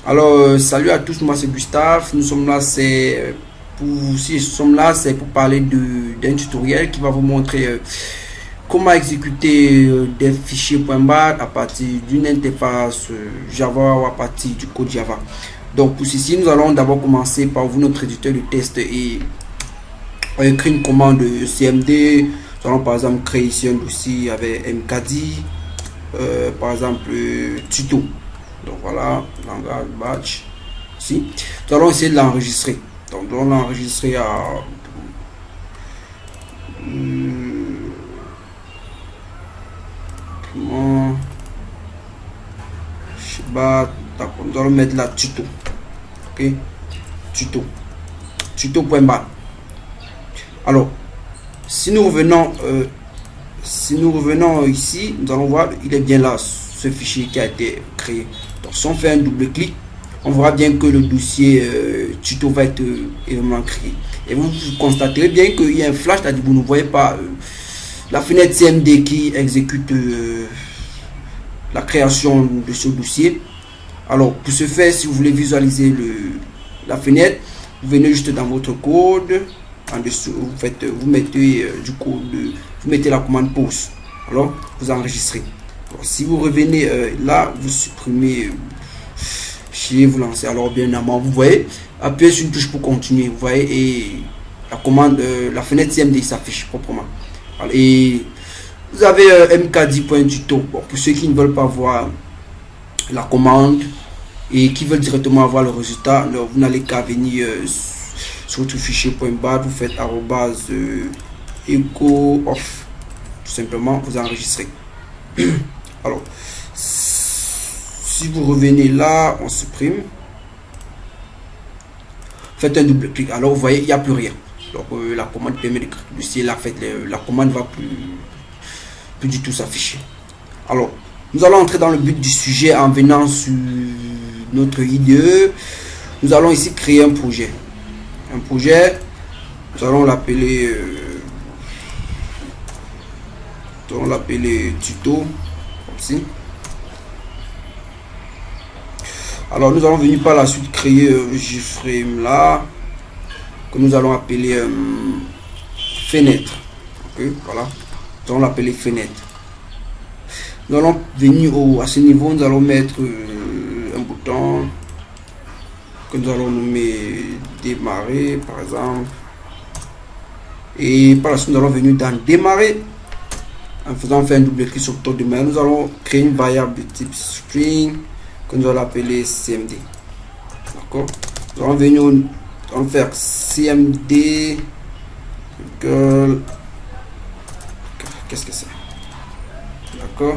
Alors, salut à tous, moi c'est Gustave. Nous sommes là, c'est pour parler d'un tutoriel qui va vous montrer comment exécuter des fichiers .bat à partir d'une interface Java ou à partir du code Java. Donc pour ceci, nous allons d'abord commencer par ouvrir notre éditeur de test et écrire une commande cmd. Nous allons par exemple créer ici un dossier avec mkdi, par exemple tuto. Donc voilà, langage batch. Ici, nous allons essayer de l'enregistrer. Donc nous allons l'enregistrer à d'accord, nous allons mettre là tuto. Ok, tuto.bat. Alors si nous revenons ici, nous allons voir, il est bien là ce fichier qui a été créé. Donc si on fait un double clic, on verra bien que le dossier tuto va être évidemment créé. Et vous constaterez bien qu'il y a un flash, c'est-à-dire vous ne voyez pas la fenêtre CMD qui exécute la création de ce dossier. Alors pour ce faire, si vous voulez visualiser la fenêtre, vous venez juste dans votre code, en dessous vous mettez du code, vous mettez la commande pause. Alors vous enregistrez. Alors, si vous revenez là, vous supprimez vous lancez. Alors bien évidemment, vous voyez, appuyez sur une touche pour continuer, vous voyez, et la commande, la fenêtre CMD s'affiche proprement. Alors, et vous avez mkdi.tuto. Bon, pour ceux qui ne veulent pas voir la commande et qui veulent directement avoir le résultat, alors vous n'allez qu'à venir sur votre fichier .bat, vous faites echo off, tout simplement, vous enregistrez. Alors si vous revenez là, on supprime, faites un double clic, alors vous voyez, il n'y a plus rien. Donc la commande permet de créer le dossier, là, la commande va plus du tout s'afficher. Alors nous allons entrer dans le but du sujet en venant sur notre IDE. Nous allons ici créer un projet. Nous allons l'appeler tuto, comme ci. Alors nous allons venir par la suite créer JFrame là, que nous allons appeler fenêtre. Ok, voilà, nous allons l'appeler fenêtre. Nous allons venir à ce niveau, nous allons mettre un bouton que nous allons nommer démarrer par exemple, et par la suite nous allons venir dans démarrer en faisant faire un double clic sur le bouton démarrer. Nous allons créer une variable de type string que nous allons appeler cmd. D'accord, nous allons venir, on va faire cmd qu'est-ce que c'est, d'accord.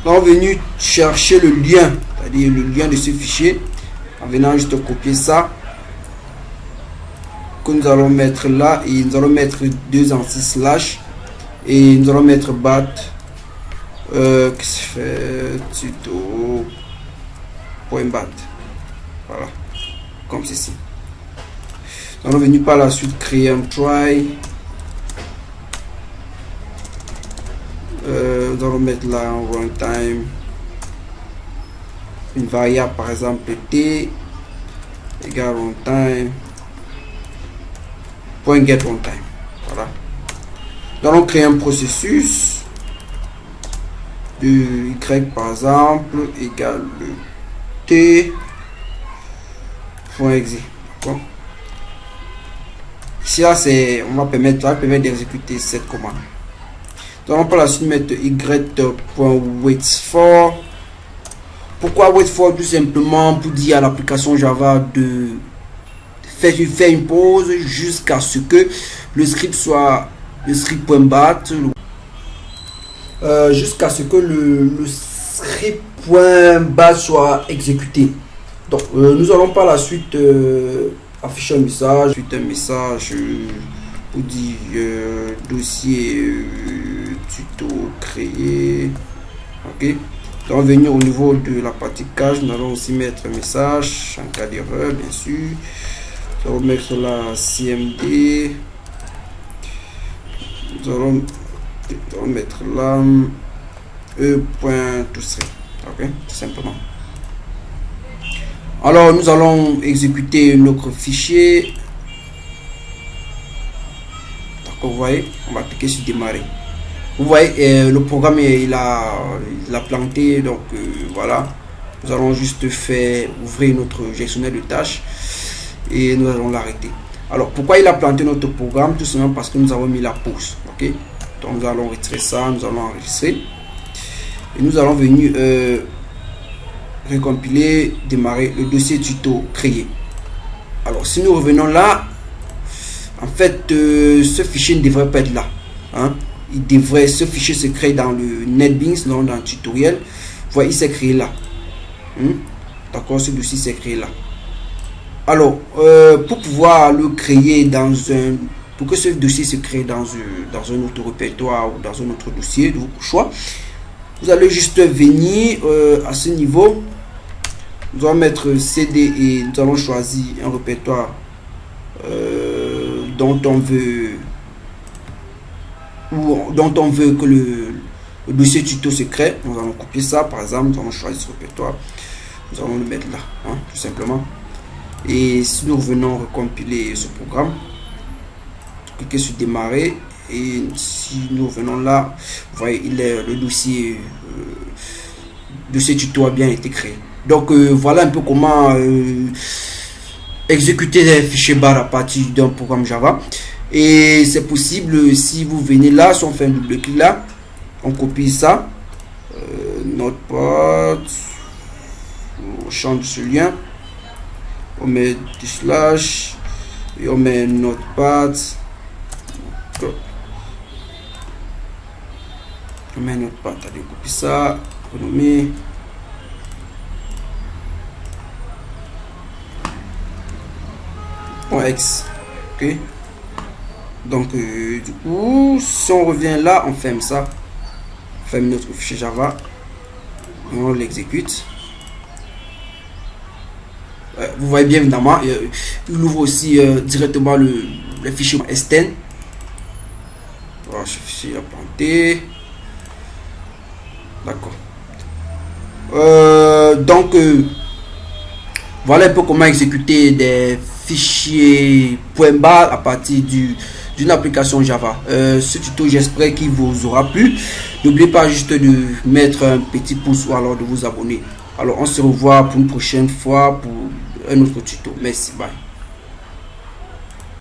Nous allons venir chercher le lien, c'est-à-dire le lien de ce fichier, en venant juste copier ça, que nous allons mettre là, et nous allons mettre 2 slash, et nous allons mettre bat tuto.bat. Voilà, comme ceci. Nous allons venir par la suite créer un try. Nous allons mettre là en runtime une variable, par exemple t égale runtime .get runtime. Voilà, nous allons créer un processus de y par exemple égale t.exe. D'accord, ici là on va permettre d'exécuter cette commande. Nous allons par la suite mettre y.waitFor. Pourquoi waitFor? Tout simplement pour dire à l'application Java de faire une pause jusqu'à ce que le script soit .bat, jusqu'à ce que le script .bat soit exécuté. Donc nous allons par la suite afficher un message, pour dire dossier tuto créé. Ok, nous allons venir au niveau de la partie cache, nous allons aussi mettre un message en cas d'erreur, bien sûr. Nous allons mettre la cmd, nous allons mettre là e.toString. Ok, tout simplement. Alors nous allons exécuter notre fichier. D'accord, vous voyez, on va cliquer sur démarrer. Vous voyez, le programme il a planté, donc voilà. Nous allons juste faire ouvrir notre gestionnaire de tâches et nous allons l'arrêter. Alors pourquoi il a planté notre programme? Tout simplement parce que nous avons mis la pause. Ok, donc nous allons retirer ça, nous allons enregistrer et nous allons venir recompiler, démarrer le dossier tuto créé. Alors si nous revenons là, en fait ce fichier ne devrait pas être là, hein. Ce fichier se crée dans le NetBeans, dans le tutoriel. Vous voyez, il s'est créé là. D'accord, ce dossier s'est créé là. Alors pour pouvoir le créer pour que ce dossier se crée dans un autre répertoire ou dans un autre dossier de votre choix, vous allez juste venir à ce niveau. Nous allons mettre CD et nous allons choisir un répertoire dont on veut que le dossier tuto se crée. Nous allons copier ça, par exemple, nous allons choisir ce répertoire, nous allons le mettre là, hein, tout simplement. Et si nous revenons recompiler ce programme, cliquez sur démarrer et si nous revenons là, vous voyez, le dossier tuto a bien été créé. Donc voilà un peu comment exécuter des fichiers bar à partir d'un programme Java. Et c'est possible si vous venez là, si on fait un double clic là, on copie ça, Notepad, on change ce lien, on met du slash et on met Notepad, allez, on copie ça, renommer. X, ok. Donc du coup si on revient là, on ferme ça, on ferme notre fichier Java et on l'exécute. Vous voyez bien évidemment, il ouvre aussi directement le fichier Esten. Voilà, ce fichier a planté. D'accord. Donc voilà un peu comment exécuter des fichiers .bar à partir d'une application Java. Ce tuto, j'espère qu'il vous aura plu. N'oubliez pas juste de mettre un petit pouce ou alors de vous abonner. Alors on se revoit pour une prochaine fois pour un autre tuto. Merci, bye.